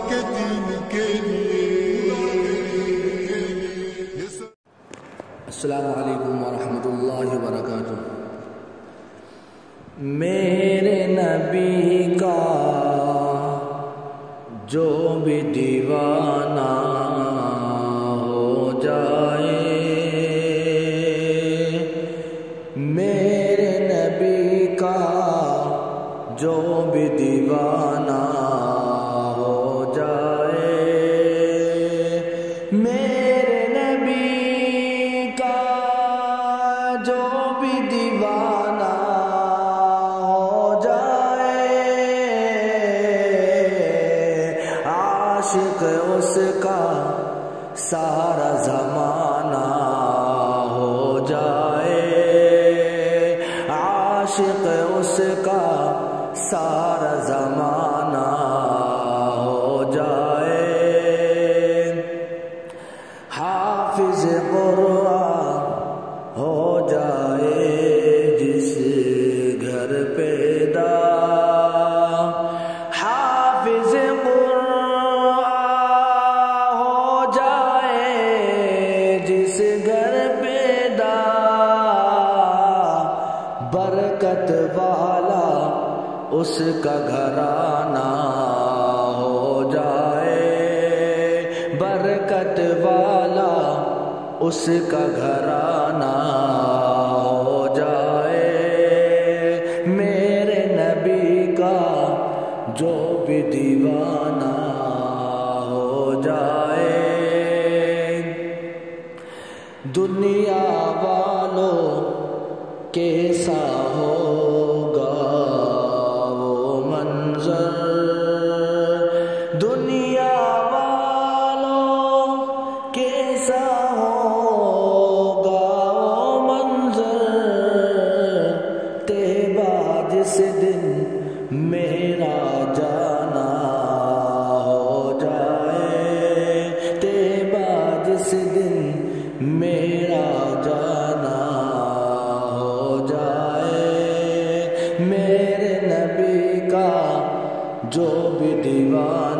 کے دین کے لیے۔ السلام علیکم ورحمۃ اللہ وبرکاتہ۔ میرے نبی کا جو بھی دیوانہ ہو جائے، میرے نبی کا جو بھی دیوانہ ہو جائے، میرے نبی کا جو بھی دیوانہ ہو جائے، عاشق اس کا سارا زمانہ ہو جائے، عاشق اس کا سارا زمانہ ہو جائے، حافظ قرآن ہو جائے جس گھر پیدا، حافظ قرآن ہو جائے جس گھر پیدا، برکت والا اس کا گھرانہ ہو جائے، برکت والا اس کا گھرانہ ہو جائے، میرے نبی کا جو بھی دیوانہ ہو جائے، دنیا والوں کیسا ہوگا وہ منظر، دنیا والوں کیسا ہوگا وہ منظر، طیبہ جس دن میرا جانا ہو جائے، طیبہ جس دن میرا جانا ہو جائے، میرے نبی کا جو بھی دیوانہ